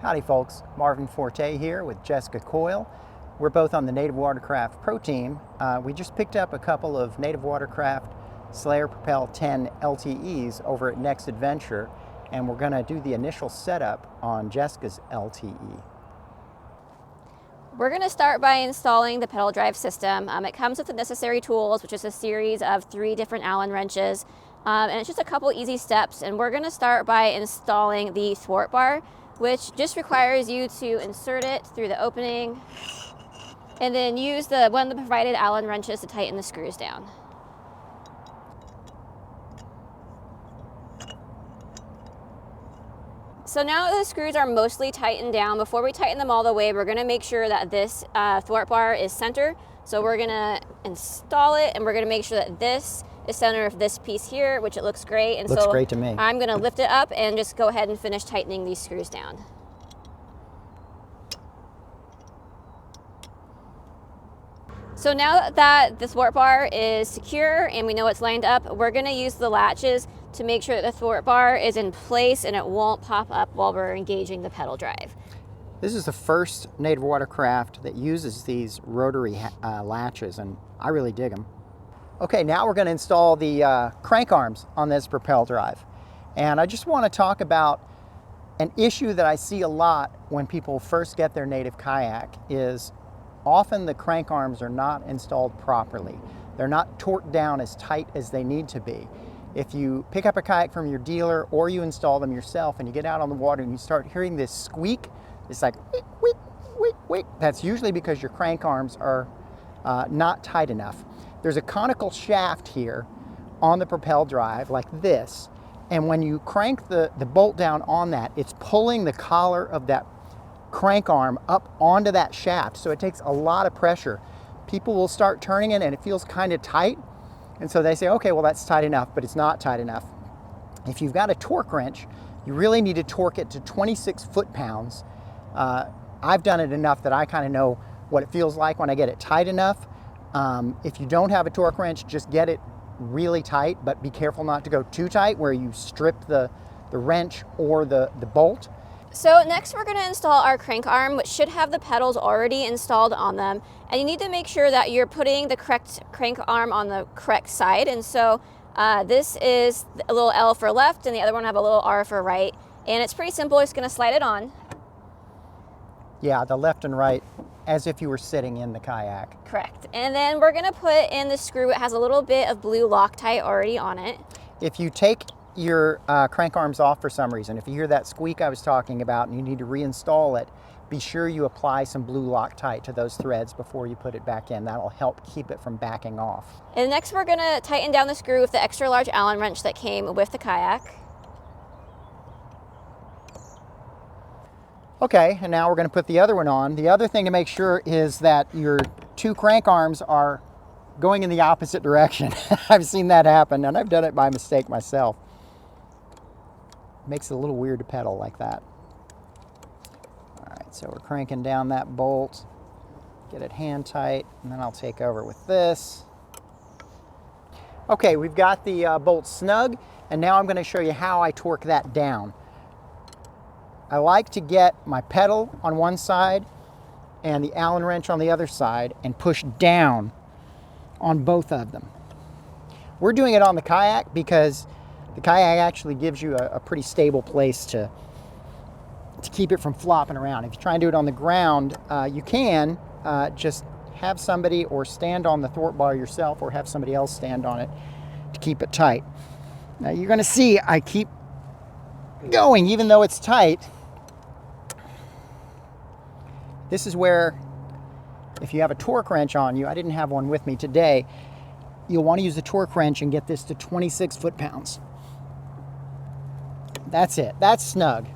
Howdy folks, Marvin Forte here with Jessica Coyle. We're both on the Native Watercraft Pro team. We just picked up a couple of Native Watercraft Slayer Propel 10 LTEs over at Next Adventure, and we're going to do the initial setup on Jessica's LTE. We're going to start by installing the pedal drive system. It comes with the necessary tools, which is a series of 3 different Allen wrenches, and it's just a couple easy steps. And we're going to start by installing the Thwart Bar, which just requires you to insert it through the opening and then use one of the provided Allen wrenches to tighten the screws down. So now that the screws are mostly tightened down, before we tighten them all the way, we're going to make sure that this Thwart Bar is center. So we're going to install it, and we're going to make sure that this is center of this piece here, which it looks great. And looks so great to me. I'm going to lift it up and just go ahead and finish tightening these screws down. So now that the Thwart Bar is secure and we know it's lined up, we're going to use the latches to make sure that the Thwart Bar is in place and it won't pop up while we're engaging the pedal drive. This is the first Native Watercraft that uses these rotary latches, and I really dig them. Okay, now we're going to install the crank arms on this Propel Drive. And I just want to talk about an issue that I see a lot when people first get their native kayak is often the crank arms are not installed properly. They're not torqued down as tight as they need to be. If you pick up a kayak from your dealer or you install them yourself and you get out on the water and you start hearing this squeak, it's like wick, wick, wick, wick. That's usually because your crank arms are not tight enough. There's a conical shaft here on the Propel Drive like this, and when you crank the bolt down on that, it's pulling the collar of that crank arm up onto that shaft, so it takes a lot of pressure. People will start turning it and it feels kind of tight, and so they say, okay, well that's tight enough, but it's not tight enough. If you've got a torque wrench, you really need to torque it to 26 foot-pounds. I've done it enough that I kind of know what it feels like when I get it tight enough. If you don't have a torque wrench, just get it really tight, but be careful not to go too tight where you strip the wrench or the bolt. So next we're going to install our crank arm, which should have the pedals already installed on them. And you need to make sure that you're putting the correct crank arm on the correct side. And so this is a little L for left and the other one have a little R for right. And it's pretty simple, it's going to slide it on. Yeah, the left and right, as if you were sitting in the kayak. Correct. And then we're going to put in the screw. It has a little bit of blue Loctite already on it. If you take your crank arms off for some reason, if you hear that squeak I was talking about and you need to reinstall it, be sure you apply some blue Loctite to those threads before you put it back in. That'll help keep it from backing off. And next we're going to tighten down the screw with the extra large Allen wrench that came with the kayak. Okay, and now we're going to put the other one on. The other thing to make sure is that your 2 crank arms are going in the opposite direction. I've seen that happen, and I've done it by mistake myself. Makes it a little weird to pedal like that. All right, so we're cranking down that bolt. Get it hand tight, and then I'll take over with this. Okay, we've got the bolt snug, and now I'm going to show you how I torque that down. I like to get my pedal on one side and the Allen wrench on the other side and push down on both of them. We're doing it on the kayak because the kayak actually gives you a pretty stable place to keep it from flopping around. If you try and do it on the ground, you can just have somebody or stand on the Thwart Bar yourself or have somebody else stand on it to keep it tight. Now you're going to see I keep going even though it's tight. This is where, if you have a torque wrench on you, I didn't have one with me today, you'll want to use the torque wrench and get this to 26 foot-pounds. That's it. That's snug.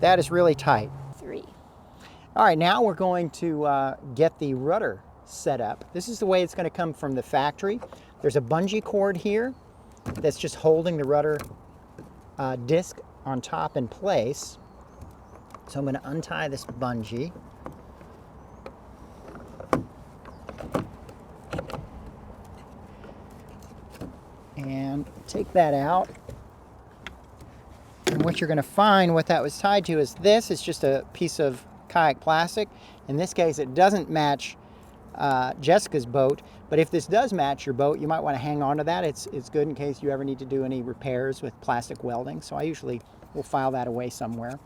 That is really tight. 3. All right, now we're going to get the rudder set up. This is the way it's going to come from the factory. There's a bungee cord here that's just holding the rudder disc on top in place. So I'm going to untie this bungee. And take that out. And what you're going to find what that was tied to is this is just a piece of kayak plastic. In this case, it doesn't match Jessica's boat, but if this does match your boat, you might want to hang on to that. It's good in case you ever need to do any repairs with plastic welding. So I usually will file that away somewhere.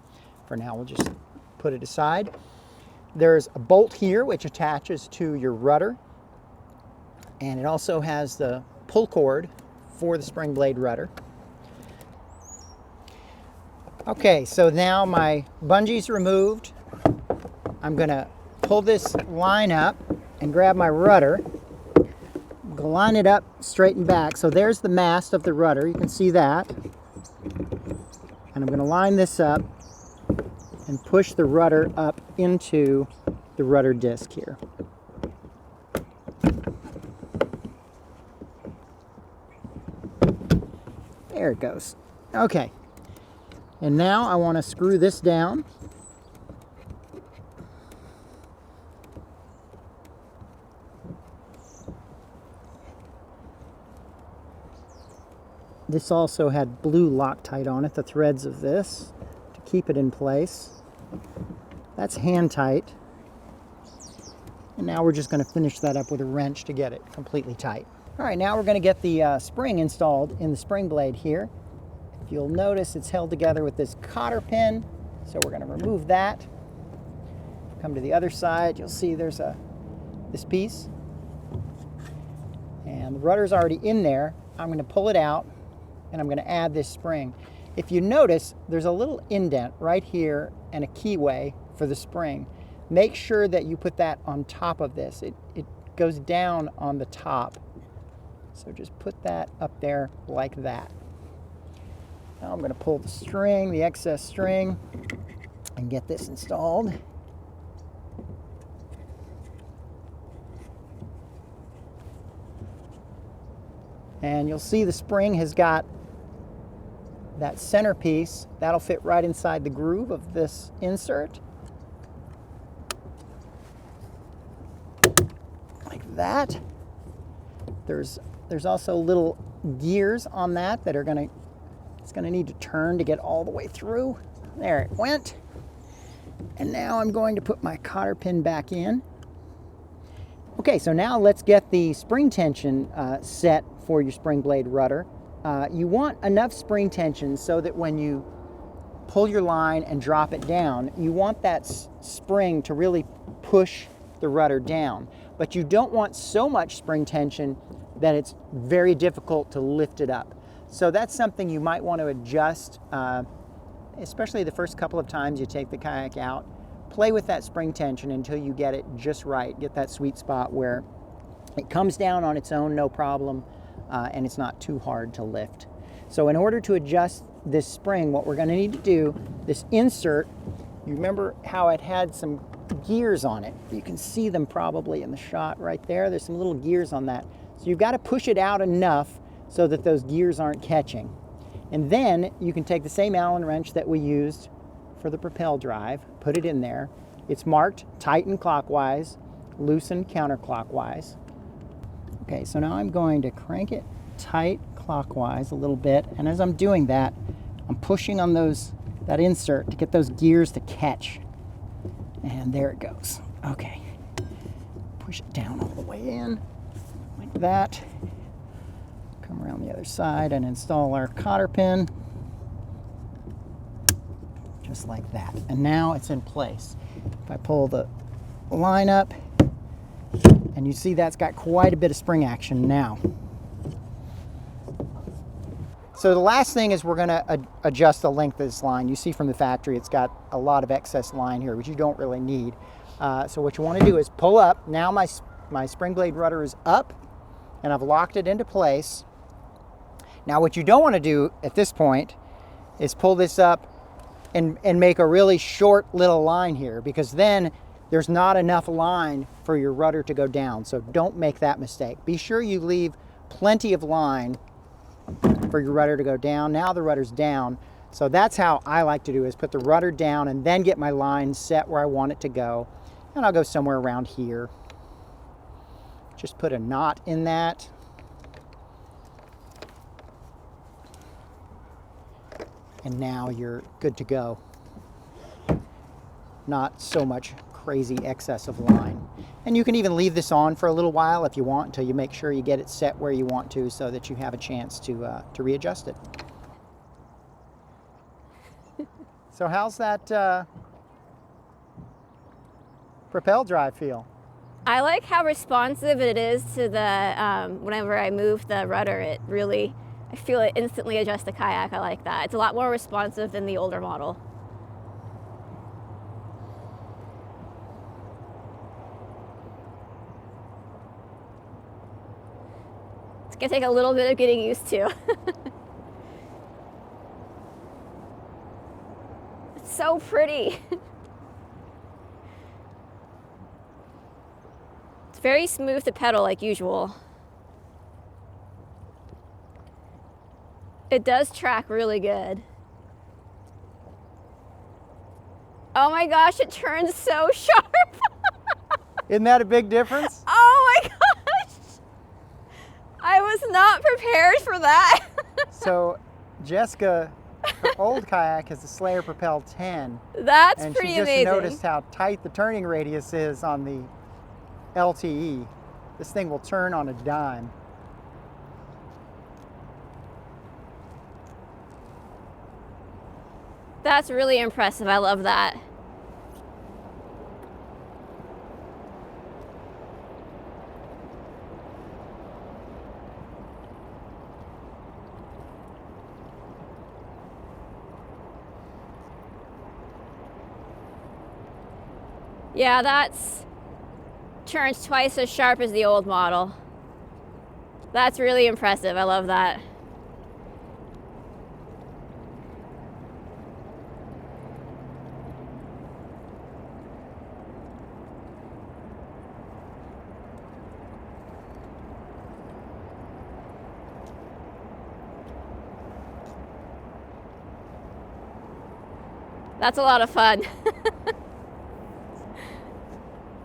For now, we'll just put it aside. There's a bolt here which attaches to your rudder, and it also has the pull cord for the Springblade rudder. Okay, so now my bungee's removed. I'm gonna pull this line up and grab my rudder, line it up straight and back. So there's the mast of the rudder, you can see that. And I'm gonna line this up and push the rudder up into the rudder disc here. There it goes. Okay. And now I want to screw this down. This also had blue Loctite on it, the threads of this, to keep it in place. That's hand tight. And now we're just going to finish that up with a wrench to get it completely tight. All right, now we're going to get the spring installed in the Springblade here. If you'll notice, it's held together with this cotter pin, so we're going to remove that. Come to the other side, you'll see there's this piece. And the rudder's already in there. I'm going to pull it out, and I'm going to add this spring. If you notice, there's a little indent right here and a keyway for the spring. Make sure that you put that on top of this. It goes down on the top. So just put that up there like that. Now I'm going to pull the string, the excess string, and get this installed. And you'll see the spring has got that centerpiece. That'll fit right inside the groove of this insert. Like that. There's also little gears on that that are it's gonna need to turn to get all the way through. There it went. And now I'm going to put my cotter pin back in. Okay, so now let's get the spring tension set for your Springblade rudder. You want enough spring tension so that when you pull your line and drop it down, you want that spring to really push the rudder down. But you don't want so much spring tension that it's very difficult to lift it up. So that's something you might want to adjust, especially the first couple of times you take the kayak out. Play with that spring tension until you get it just right. Get that sweet spot where it comes down on its own, no problem, and it's not too hard to lift. So in order to adjust this spring, what we're going to need to do, this insert, you remember how it had some gears on it. You can see them probably in the shot right there. There's some little gears on that. So you've got to push it out enough so that those gears aren't catching. And then you can take the same Allen wrench that we used for the Propel Drive, put it in there. It's marked tighten clockwise, loosen counterclockwise. Okay, so now I'm going to crank it tight clockwise a little bit, and as I'm doing that, I'm pushing on that insert to get those gears to catch. And there it goes. Okay. Push it down all the way in, like that. Come around the other side and install our cotter pin. Just like that. And now it's in place. If I pull the line up, and you see that's got quite a bit of spring action now. So the last thing is we're going to adjust the length of this line. You see from the factory it's got a lot of excess line here, which you don't really need. So what you want to do is pull up. Now my Springblade rudder is up, and I've locked it into place. Now what you don't want to do at this point is pull this up and make a really short little line here, because then there's not enough line for your rudder to go down. So don't make that mistake. Be sure you leave plenty of line for your rudder to go down. Now the rudder's down. So that's how I like to do, is put the rudder down and then get my line set where I want it to go. And I'll go somewhere around here. Just put a knot in that. and now you're good to go. Not so much crazy excess of line. And you can even leave this on for a little while if you want, until you make sure you get it set where you want to, so that you have a chance to readjust it. So how's that Propel Drive feel? I like how responsive it is to the, whenever I move the rudder, I feel it instantly adjust the kayak. I like that. It's a lot more responsive than the older model. It's gonna take a little bit of getting used to. It's so pretty. It's very smooth to pedal like usual. It does track really good. Oh my gosh, it turns so sharp. Isn't that a big difference? Oh my gosh. I was not prepared for that. So Jessica, her old kayak is the Slayer Propel 10. That's and pretty she just amazing. noticed how tight the turning radius is on the LTE. This thing will turn on a dime. That's really impressive. I love that. Yeah, that's turns twice as sharp as the old model. That's really impressive. I love that. That's a lot of fun.